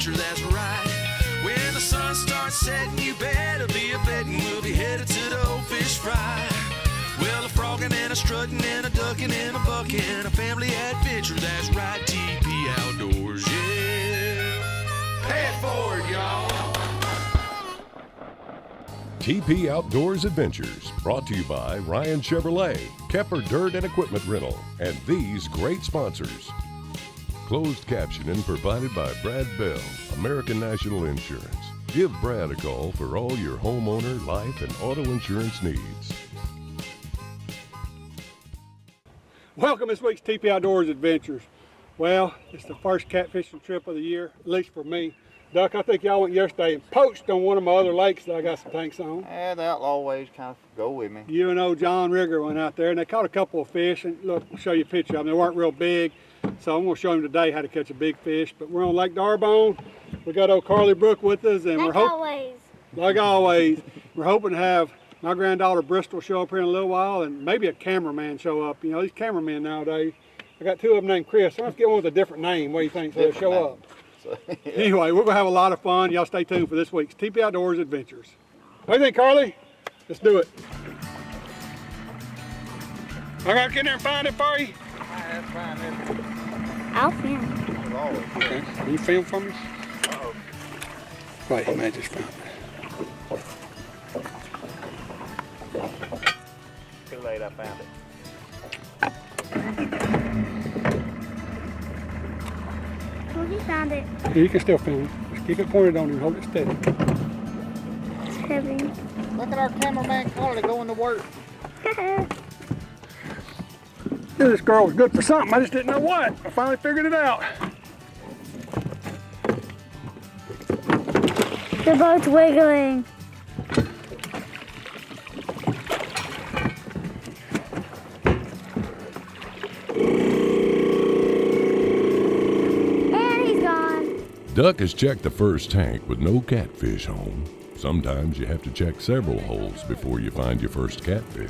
adventure, that's right. When the sun starts setting, you better be a betting we'll be headed to the old fish fry. Well, a frogging and a strutting and a ducking and a bucking, a family adventure, that's right. TP Outdoors, yeah. Pay it forward, y'all. TP Outdoors Adventures, brought to you by Ryan Chevrolet, Kepper Dirt and Equipment Rental, and these great sponsors. Closed captioning provided by Brad Bell, American National Insurance. Give Brad a call for all your homeowner, life, and auto insurance needs. Welcome this week's TP Outdoors Adventures. Well, it's the first catfishing trip of the year, at least for me. Duck, I think y'all went yesterday and poached on one of my other lakes that I got some tanks on. Yeah, that'll always kind of go with me. You and old John Rigger went out there and they caught a couple of fish. And look, I'll show you a picture of them. They weren't real big, so I'm going to show him today how to catch a big fish. But we're on Lake D'Arbonne. We got old Carlee Brook with us, and like always, we're hoping to have my granddaughter Bristol show up here in a little while, and maybe a cameraman show up. You know, these cameramen nowadays. I got two of them named Chris. Let's get one with a different name. What do you think? So they'll show up. Yeah. Anyway, we're gonna have a lot of fun. Y'all stay tuned for this week's TP Outdoors Adventures. What do you think, Carlee? Let's do it. I gotta get in there and find it for you. That's fine. I'll film. Okay. Can you film for me? Uh-oh. Wait, he may just found it. Too late, I found it. Well, he found it. Yeah, you can still film it. Just keep it pointed on and hold it steady. It's heavy. Look at our cameraman Carlee going to work. Knew this girl was good for something. I just didn't know what. I finally figured it out. They're both wiggling. And he's gone. Duck has checked the first tank with no catfish home. Sometimes you have to check several holes before you find your first catfish.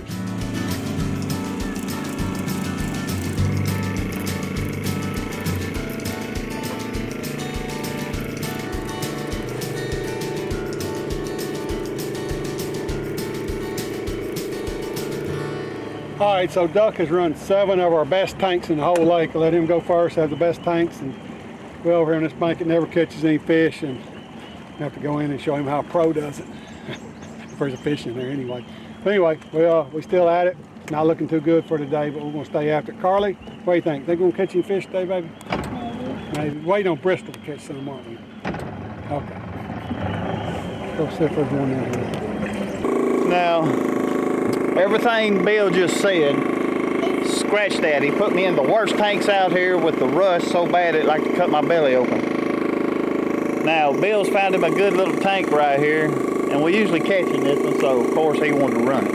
All right, so Duck has run 7 of our best tanks in the whole lake. I let him go first, have the best tanks, and we over here on this bank, it never catches any fish, and I have to go in and show him how a pro does it. If there's a fish in there anyway. But anyway, we still at it. Not looking too good for today, but we're gonna stay after it. Carlee, what do you think? They gonna catch any fish today, baby? Maybe. Wait on Bristol to catch some, aren't we? Okay. Go see if there's one in here. Now, everything Bill just said, scratch that. He put me in the worst tanks out here with the rust so bad it like to cut my belly open. Now, Bill's found him a good little tank right here, and we usually catch in this one, so of course he wanted to run it.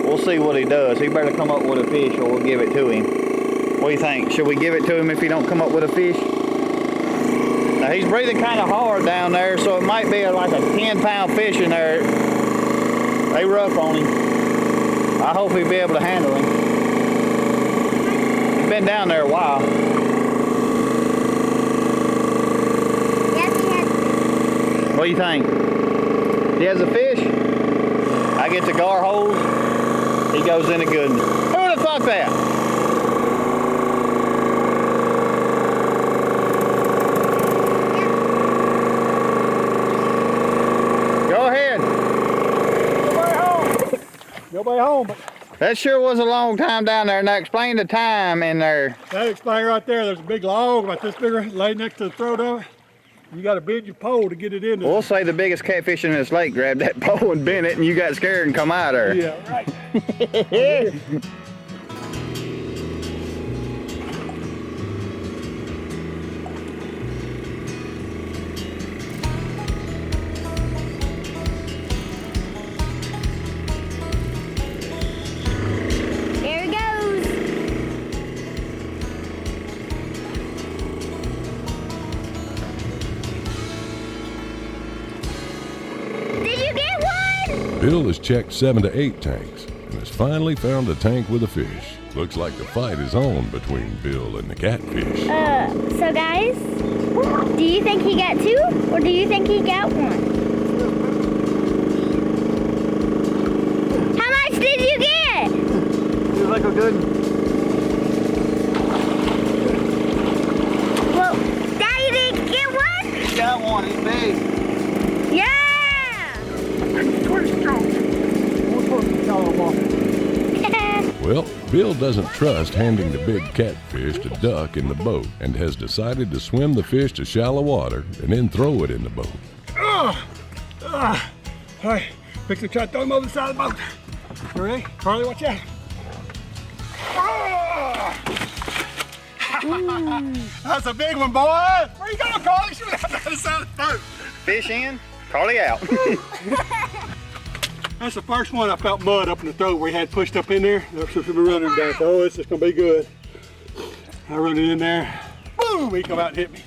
We'll see what he does. He better come up with a fish or we'll give it to him. What do you think? Should we give it to him if he don't come up with a fish? Now, he's breathing kind of hard down there, so it might be like a 10-pound fish in there. They rough on him. I hope he'll be able to handle him. He's been down there a while. Yes, he has a fish. What do you think? He has a fish? I get the gar holes. He goes in a good one. Who would have thought that? Go ahead. Nobody home, but That sure was a long time down there. Now explain the time in there. that explains right there. There's a big log about this big laid next to the throat of it. You got to bend your pole to get it in there. We'll say the biggest catfish in this lake grabbed that pole and bent it and you got scared and come out there. Yeah, right. There he goes. Did you get one? Bill has checked 7 to 8 tanks and has finally found a tank with a fish. Looks like the fight is on between Bill and the catfish. So guys, Do you think he got 2 or do you think he got 1? How much did you get? Feels like a good. Well, Daddy didn't get 1? Got one. He's big. Yeah! Well, Bill doesn't trust handing the big catfish to duck in the boat and has decided to swim the fish to shallow water and then throw it in the boat. Hey, fix to try to throw him over the side of the boat. You ready? Carlee, watch out. That's a big one, boy. Where you going, Carlee? Shoot out the other side of the boat. Fish in, Carlee out. That's the first one I felt mud up in the throat where he had pushed up in there. That's what we've been running down. So, oh, this is gonna be good. I run it in there. Boom! He come out and hit me.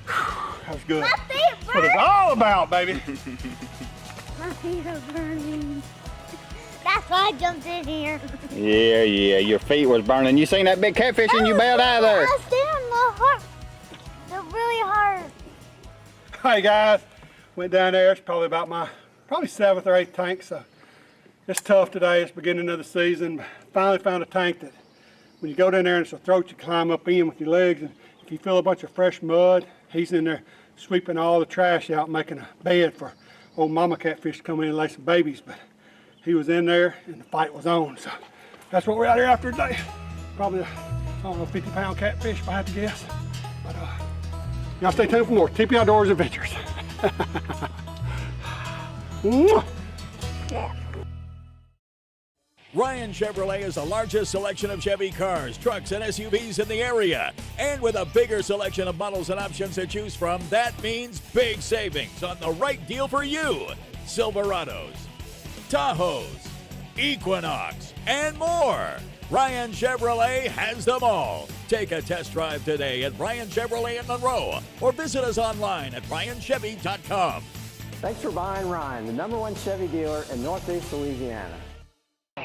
That was good. My feet That's what it's all about, baby. My feet are burning. That's why I jumped in here. Yeah, your feet was burning. You seen that big catfish and you bailed out of there. I was doing the hard. They're really hard. Hey guys, went down there. It's probably about my 7th or 8th tank, so it's tough today. It's beginning of the season. Finally found a tank that when you go down there and it's a throat, you climb up in with your legs, and if you feel a bunch of fresh mud, he's in there sweeping all the trash out, making a bed for old mama catfish to come in and lay some babies. But he was in there and the fight was on, so that's what we're out here after today. Probably, I don't know, 50-pound catfish if I had to guess. But y'all stay tuned for more TP Outdoors Adventures. Ryan Chevrolet is the largest selection of Chevy cars, trucks, and SUVs in the area. And with a bigger selection of models and options to choose from, that means big savings on the right deal for you. Silverados, Tahoes, Equinox, and more. Ryan Chevrolet has them all. Take a test drive today at Ryan Chevrolet in Monroe or visit us online at ryanchevy.com. Thanks for buying Ryan, the #1 Chevy dealer in Northeast Louisiana.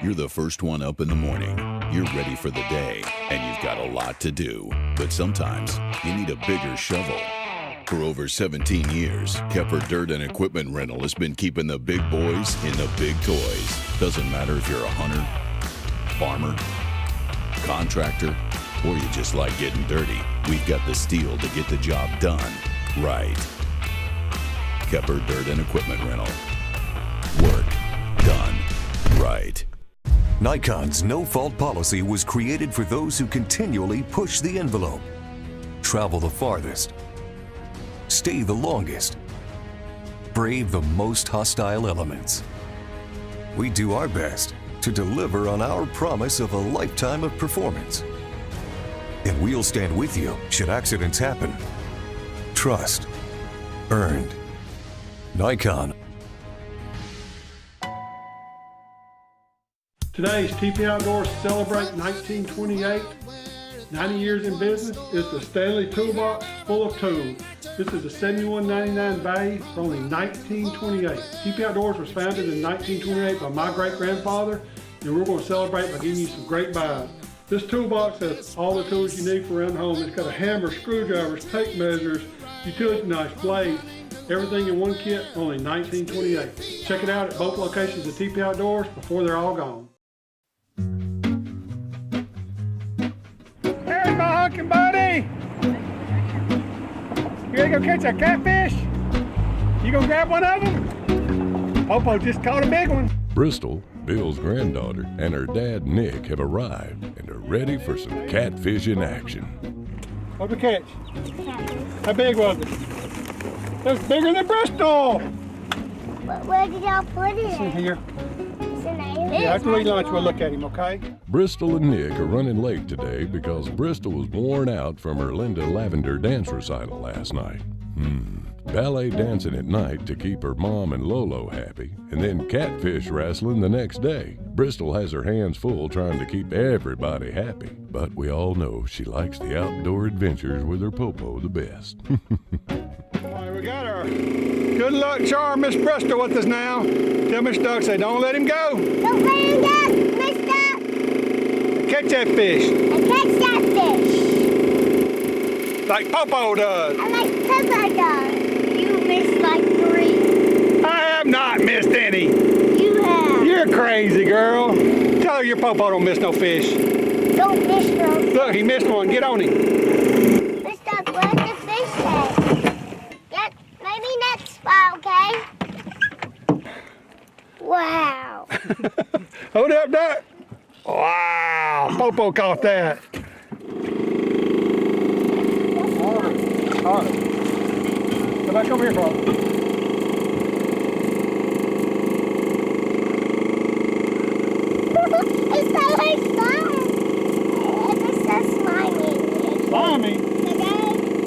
You're the first one up in the morning. You're ready for the day, and you've got a lot to do. But sometimes you need a bigger shovel. For over 17 years, Kepper Dirt and Equipment Rental has been keeping the big boys in the big toys. Doesn't matter if you're a hunter, farmer, contractor, or you just like getting dirty. We've got the steel to get the job done right. Kepper Dirt and Equipment Rental. Work done right. Nikon's no-fault policy was created for those who continually push the envelope, travel the farthest, stay the longest, brave the most hostile elements. We do our best to deliver on our promise of a lifetime of performance. And we'll stand with you should accidents happen. Trust earned. Nikon. Today's TP Outdoors Celebrate 1928. 90 years in business. It's the Stanley Toolbox full of tools. This is a $71.99 value for only $19.28. TP Outdoors was founded in 1928 by my great-grandfather, and we're going to celebrate by giving you some great buys. This toolbox has all the tools you need for around home. It's got a hammer, screwdrivers, tape measures, utility knives, blades, everything in one kit, only $19.28. Check it out at both locations of TP Outdoors before they're all gone. There's my hunking buddy! You ready to go catch a catfish? You gonna grab one of them? Popo just caught a big one. Bristol, Bill's granddaughter, and her dad Nick have arrived and are ready for some catfish in action. What'd we catch? How big was it? It was bigger than Bristol! Where did y'all put it? It's in here. It's in there. Yeah, after we eat lunch, we'll look at him, okay? Bristol and Nick are running late today because Bristol was worn out from her Linda Lavender dance recital last night. Ballet dancing at night to keep her mom and Lolo happy, and then catfish wrestling the next day. Bristol has her hands full trying to keep everybody happy, but we all know she likes the outdoor adventures with her Popo the best. All right, we got our good luck charm, Miss Bristol, with us now. Tell Miss Duck, say, don't let him go. Don't let him go, Mister. Catch that fish. And catch that fish. like Popo does. I like Peppa does. You missed like 3. I have not missed any. You have. You're crazy, girl. Tell her your Popo don't miss no fish. Don't miss those. Look, he missed one. Get on him. Mr. Where's the fish at? Yeah, maybe next spot, okay? Wow. Hold up, Duck. Wow, Popo caught that. All right. Come back over here, Paul. It's so like slime. It's so slimy. Slimy?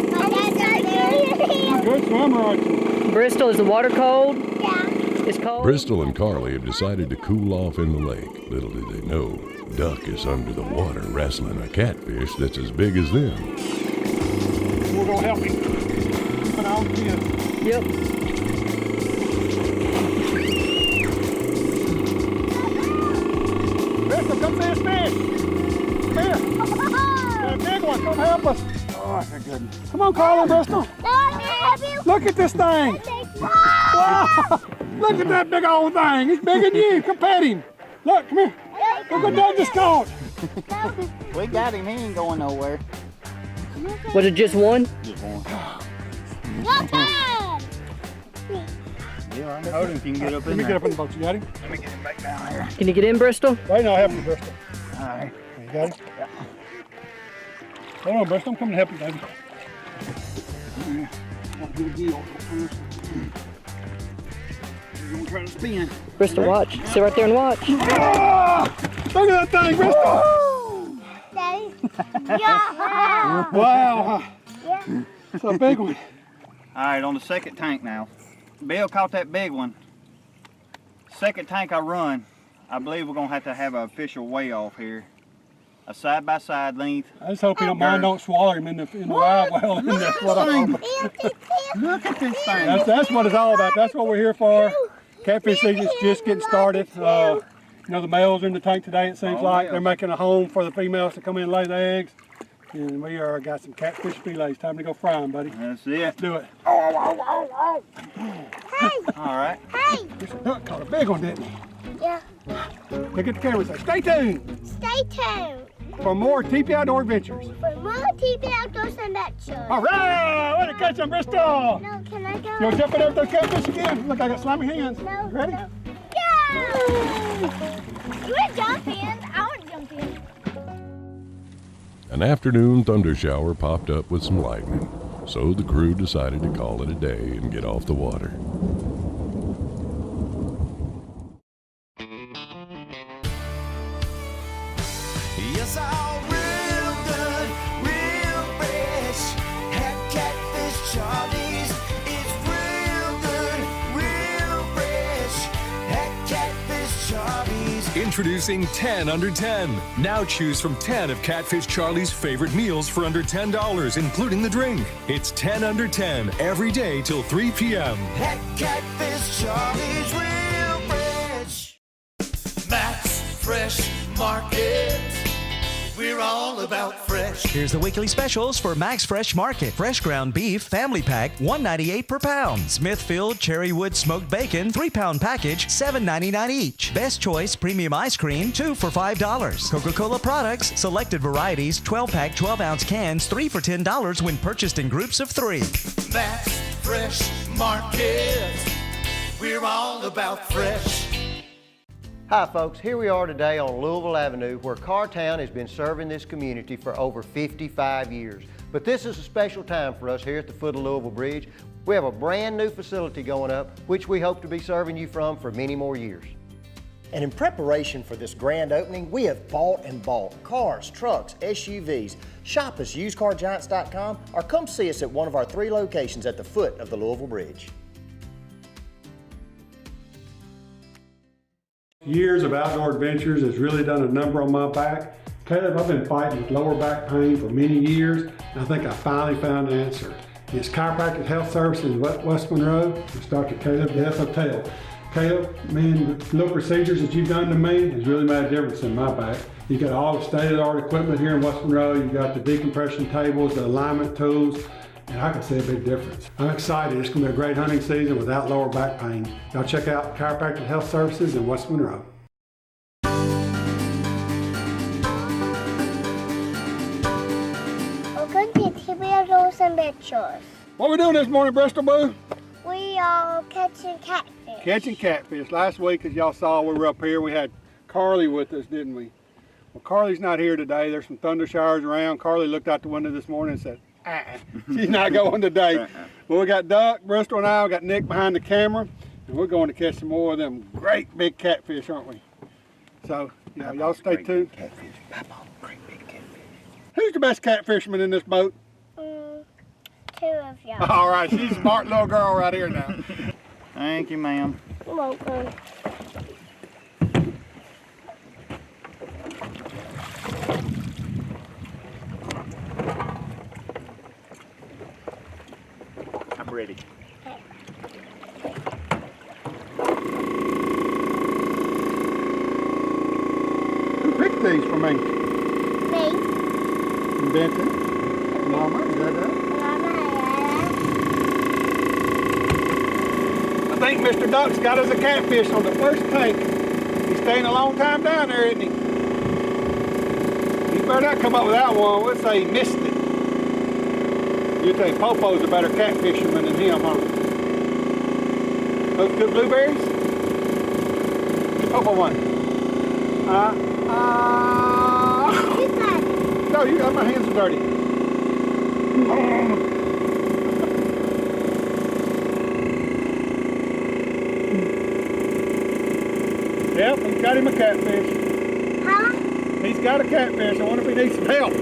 My dad's right there. You're a good swimmer, aren't you? Bristol, is the water cold? Yeah. It's cold? Bristol and Carlee have decided to cool off in the lake. Little do they know, Duck is under the water wrestling a catfish that's as big as them. We're gonna help him. Keep an eye on the kid. Yep. Bristol, come see this fish. Come here. Got a big one. Come help us. Oh, thank goodness. Come on, Carlee, Bristol. No, I can help you. Look at this thing. Wow. Look at that big old thing. He's bigger than you. Come pet him. Look, come here. Look what Doug just caught. We got him. He ain't going nowhere. Was it just one? Just one. Your turn. Yeah, I'm holding if you can get up Let in me there. get up in the boat. You got him? Let me get him back down here. Can you get in, Bristol? Right now, I'll help you, Bristol. All right. You got him? Yeah. Hold on, Bristol. I'm coming to help you, baby. You're going to try to spin. Bristol, watch. Sit right there and watch. Oh, look at that thing, Bristol. Daddy. Yeah. Wow. Yeah. It's a big one. All right, on the second tank now. Bill caught that big one. Second tank I run, I believe we're going to have an official weigh off here. A side-by-side length. I just hope you don't mind, don't swallow him in the live well. And that's what I'm hoping. Look at this thing. That's what it's all about. That's what we're here for. Catfish season's just getting started. You know, the males are in the tank today, it seems like. yeah. They're making a home for the females to come in and lay the eggs. And we got some catfish fillets. Time to go fry them, buddy. That's it. Let's do it. Hey. All right. Hey. Look, caught a big one, didn't he? Yeah. Look at the camera and say, stay tuned Stay tuned for more TP Outdoor Adventures. for more TV Outdoors and Adventures. All right, way to catch them, Bristol. No, can I go? You want to jump in there with those catfish again? Look, I got slimy hands. No. Ready? No. Yeah. You want to jump in? I want to jump in. An afternoon thunder shower popped up with some lightning, so the crew decided to call it a day and get off the water. Yes, all real good, real fresh. Had Catfish Charlie's. It's real good, real fresh. Had Catfish Charlie's. Introducing 10 under 10. Now choose from 10 of Catfish Charlie's favorite meals for under $10, including the drink. It's 10 under 10 every day till 3 p.m. Had Catfish Charlie's real fresh. Max Fresh Market. We're all about fresh. Here's the weekly specials for Max Fresh Market. Fresh ground beef, family pack, $1.98 per pound. Smithfield Cherrywood smoked bacon, 3-pound package, $7.99 each. Best Choice premium ice cream, 2 for $5. Coca-Cola products, selected varieties, 12-pack, 12-ounce cans, 3 for $10 when purchased in groups of 3. Max Fresh Market. We're all about fresh. Hi folks, here we are today on Louisville Avenue where Cartown has been serving this community for over 55 years. But this is a special time for us here at the foot of Louisville Bridge. We have a brand new facility going up which we hope to be serving you from for many more years. And in preparation for this grand opening, we have bought and bought cars, trucks, SUVs. Shop us usedcargiants.com or come see us at one of our 3 locations at the foot of the Louisville Bridge. Years of outdoor adventures has really done a number on my back. Caleb, I've been fighting with lower back pain for many years, and I think I finally found the answer. It's Chiropractic Health Services in West Monroe. It's Dr. Caleb Death Hotel. Caleb, man, the little procedures that you've done to me has really made a difference in my back. You got all the state-of-the-art equipment here in West Monroe. You got the decompression tables, the alignment tools, and I can see a big difference. I'm excited. It's going to be a great hunting season without lower back pain. Y'all check out Chiropractic Health Services in West Monroe. Welcome to TPOA and Pictures. What we doing this morning, Bristol Boo? We are catching catfish. Catching catfish. Last week, as y'all saw, we were up here. We had Carlee with us, didn't we? Well, Carlee's not here today. There's some thunder showers around. Carlee looked out the window this morning and said, she's not going today. Well, we got Duck, Bristol, and I. We got Nick behind the camera, and we're going to catch some more of them great big catfish, aren't we? So, you know, y'all stay tuned. Catfish. Papa, great big catfish. Who's the best catfisherman in this boat? Two of y'all. All right, she's a smart little girl right here now. Thank you, ma'am. You're welcome. I'm ready. Who picked these for me? Me. Benton. Mama, is that that? I think Mr. Duck's got us a catfish on the first tank. He's staying a long time down there, isn't he? He better not come up with that one. We'll say he missed it. You think Popo's a better catfisherman than him, huh? Those good blueberries? Popo one. No, you got my hands are dirty. Yep, he's got him a catfish. Huh? He's got a catfish. I wonder if he needs some help.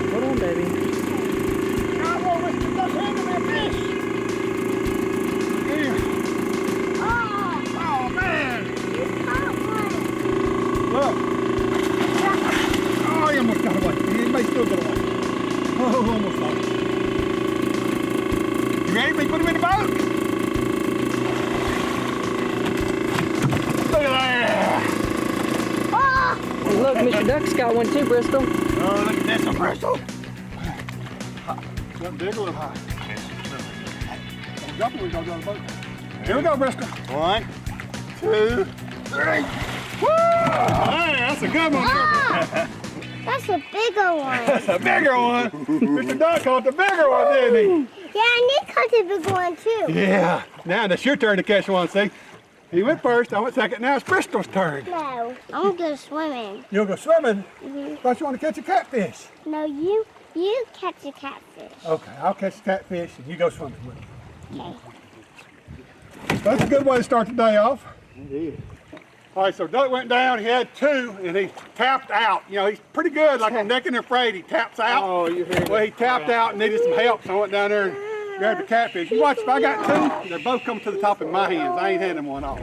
Hold on, baby. Oh, man. Look. Oh, he almost got away. He may still get away. Oh, almost lost. You ready? We put him in the boat. Look at that. Hey, look, Mr. Duck's got one too, Bristol. Oh, look at this one, Bristol. Something big or high? Don't jump it, we don't go on the boat. Here we go, Bristol. 1, 2, 3. Woo! Hey, that's a good one. That's a bigger one. That's a bigger one. Mr. Duck caught the bigger one, didn't he? Yeah, Nick caught a big one too. Yeah. Now it's your turn to catch one, see? He went first, I went second. Now it's Bristol's turn. No, I'm gonna go swimming. You'll go swimming? Mm-hmm. Thought you want to catch a catfish. No, you catch a catfish. Okay, I'll catch the catfish and you go swimming with me. Okay. That's a good way to start the day off. Indeed. All right, so Duck went down, he had 2, and he tapped out. You know, he's pretty good, like a naked and afraid, he taps out. Oh, you hear me? Well, he tapped out and needed some help, so I went down there and grabbed the catfish. You watch, if I got 2, they're both coming to the top in my hands. I ain't handing one off.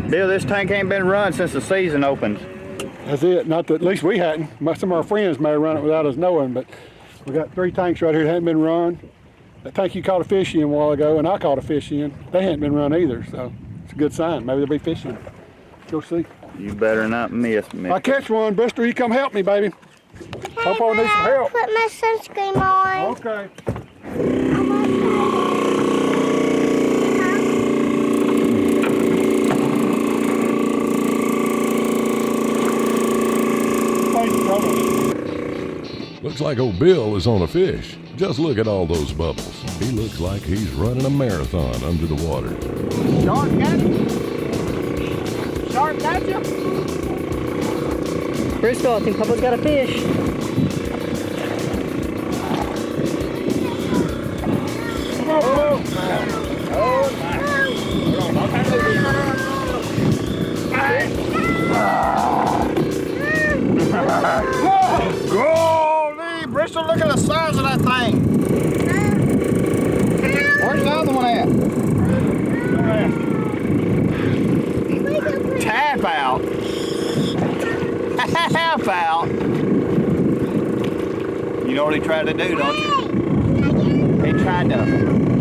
Bill, this tank ain't been run since the season opened. That's it. Not that at least we hadn't. Some of our friends may have run it without us knowing, but we got 3 tanks right here that hadn't been run. That tank you caught a fish in a while ago, and I caught a fish in, they hadn't been run either, so it's a good sign. Maybe they'll be fishing. Go see. You better not miss me. If I catch one, Bristol, you come help me, baby. Hope I need some help. Put my sunscreen on. Okay. Looks like old Bill is on a fish. Just look at all those bubbles. He looks like he's running a marathon under the water. Shark got you? Shark got you? Bristol, I think Papa's got a fish. what he tried to do, don't you? He tried to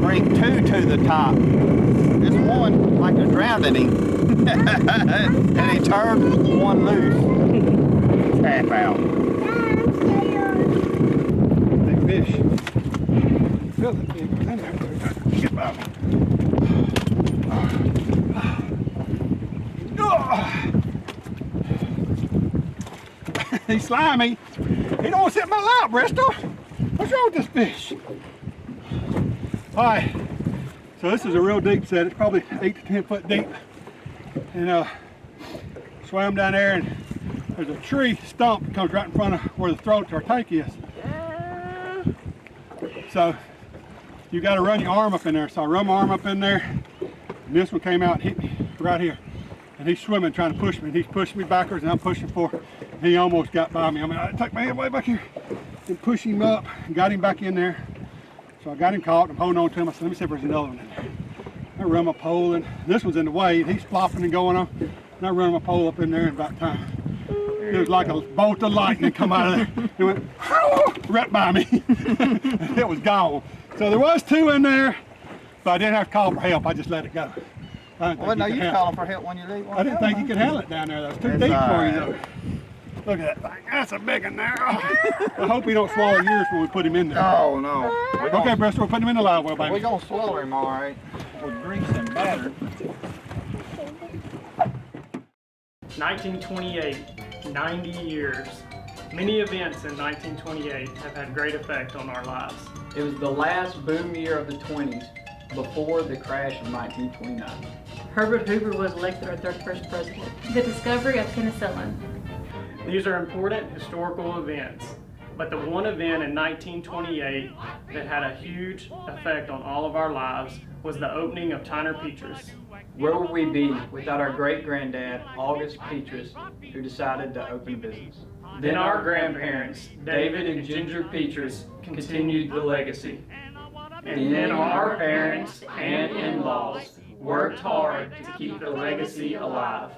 bring two to the top. This one, like a drowning him. And he turned one loose. Tap out. Big fish. Feel that big one in there. Get by me. He's slimy. He don't want to sit in my lap, Bristol. What's wrong with this fish? All right, so this is a real deep set. It's probably 8 to 10 foot deep. And swam down there, and there's a tree stump that comes right in front of where the throat to our tank is. So you got to run your arm up in there. So I run my arm up in there, and this one came out and hit me right here. And he's swimming, trying to push me, and he's pushing me backwards, and I'm pushing forward. And he almost got by me. I mean, I took my head way back here and pushed him up and got him back in there. So I got him caught. I'm holding on to him. I said, let me see if there's another one in there. I run my pole, and this one's in the way, and he's flopping and going on. And I run my pole up in there, and about time, it was like a bolt of lightning come out of there. It went right by me. It was gone. So there was two in there, but I didn't have to call for help. I just let it go. Well, no, you call him for help when you leave. I didn't think you could handle it down there. That was too deep for you, though. Look at that thing. That's a big one there. I hope he don't swallow yours when we put him in there. Oh, no. Okay, Bristol, we're putting him in the live well, baby. We're going to swallow him all right with grease and batter. 1928, 90 years. Many events in 1928 have had great effect on our lives. It was the last boom year of the 20s before the crash of 1929. Herbert Hoover was elected our 31st president. The discovery of penicillin. These are important historical events, but the one event in 1928 that had a huge effect on all of our lives was the opening of Tyner Petrus. Where would we be without our great-granddad, August Petrus, who decided to open a business? Then our grandparents, David and Ginger Petrus, continued the legacy. And then our parents and in-laws worked hard to keep the legacy alive.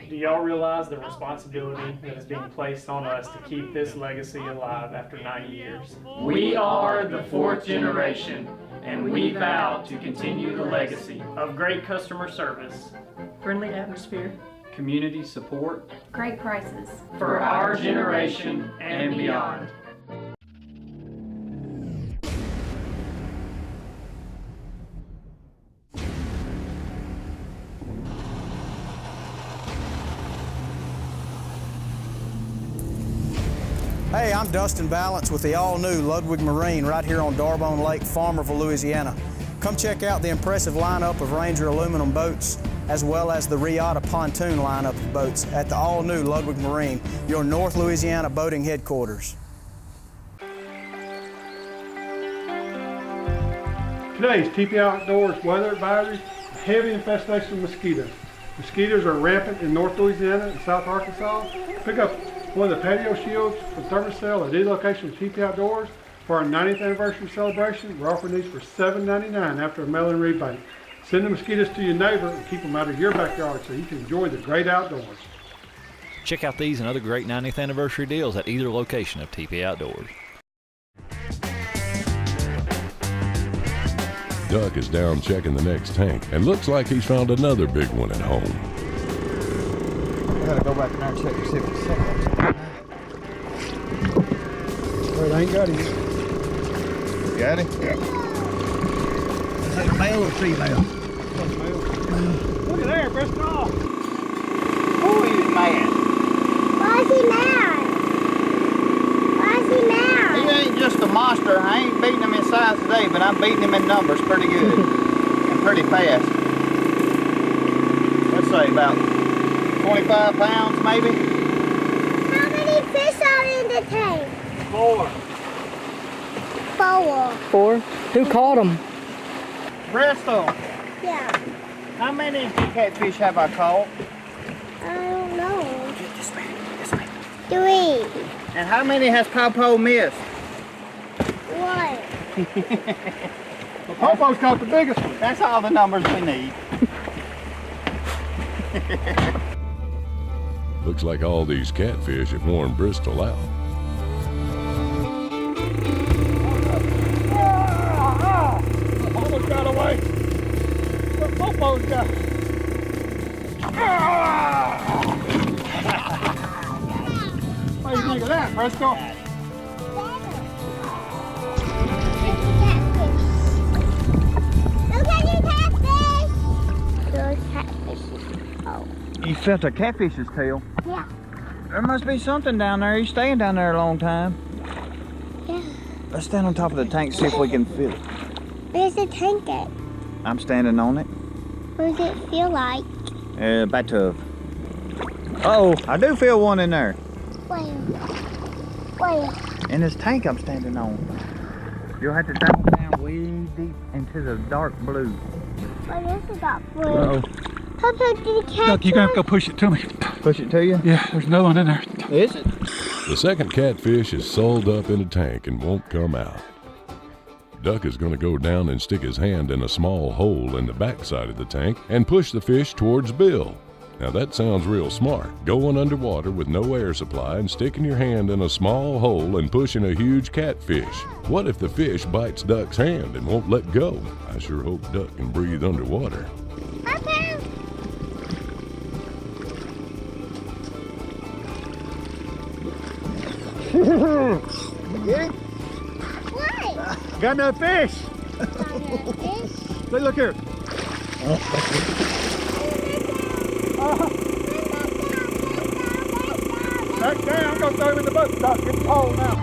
Do y'all realize the responsibility that is being placed on us to keep this legacy alive after 90 years? We are the fourth generation, and we vow to continue the legacy of great customer service, Friendly atmosphere, community support, Great prices. for our generation and beyond. Hey, I'm Dustin Balance with the all-new Ludwig Marine right here on Darbone Lake, Farmerville, Louisiana. Come check out the impressive lineup of Ranger aluminum boats as well as the Riata pontoon lineup of boats at the all-new Ludwig Marine, your North Louisiana boating headquarters. Today's TPOA Outdoors weather advisory, heavy infestation of mosquitoes. Mosquitoes are rampant in North Louisiana and South Arkansas. Pick up one of the patio shields from Thermocell at any location of TPOA Outdoors. For our 90th anniversary celebration, we're offering these for $7.99 after a mail-in rebate. Send the mosquitoes to your neighbor and keep them out of your backyard so you can enjoy the great outdoors. Check out these and other great 90th anniversary deals at either location of TPOA Outdoors. Duck is down checking the next tank and looks like he's found another big one at home. I gotta go back in there and check to see if it's something. Well, I ain't got him. You got him? Yeah. Is it a male or female? Look at there, Bristol. Oh, he's mad. Why is he mad? Why is he mad? He ain't just a monster. I ain't beating him in size today, but I'm beating him in numbers pretty good and pretty fast. Let's say about 25 pounds maybe. How many fish are in the tank? 4. 4. Who caught them? Bristol, Yeah. how many catfish have I caught? I don't know. This man. 3. And how many has Popo missed? 1. Popo's caught the biggest one. That's all the numbers we need. Looks like all these catfish have worn Bristol out. those guys. What do you think of that, Bristol? Look at your catfish! Those catfishes. Oh. You felt a catfish's tail? Yeah. There must be something down there. He's staying down there a long time. Yeah. Let's stand on top of the tank, see if we can feel it. Where's the tank at? I'm standing on it. What does it feel like? About tough. Oh, I do feel one in there. Where? In this tank I'm standing on. You'll have to dive down way deep into the dark blue. What is the dark blue? Uh-oh. Papa, did you catch Look, you're gonna have to go push it to me. Push it to you? Yeah, there's another one in there. Is it? The second catfish is sold up in a tank and won't come out. Duck is going to go down and stick his hand in a small hole in the backside of the tank and push the fish towards Bill. Now that sounds real smart. Going underwater with no air supply and sticking your hand in a small hole and pushing a huge catfish. What if the fish bites Duck's hand and won't let go? I sure hope Duck can breathe underwater. Papa! You get it? What? Got another fish. Look here. Back down. I'm gonna throw him in the boat. Doc, get the pole now.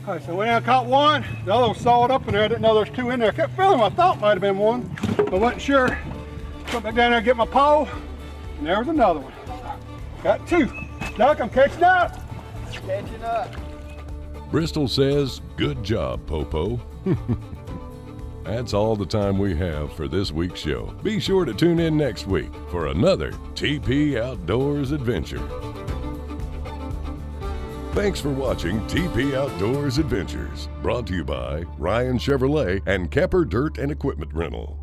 All right, so we now caught one. The other was sawed up in there. I didn't know there was two in there. I kept feeling I thought might have been one, but wasn't sure. Put back down there and get my pole, and there was another one. Got two. Doc, I'm catching up. Catching up. Bristol says, good job, Popo. That's all the time we have for this week's show. Be sure to tune in next week for another TP Outdoors adventure. Thanks for watching TP Outdoors Adventures, brought to you by Ryan Chevrolet and Kepper Dirt and Equipment Rental.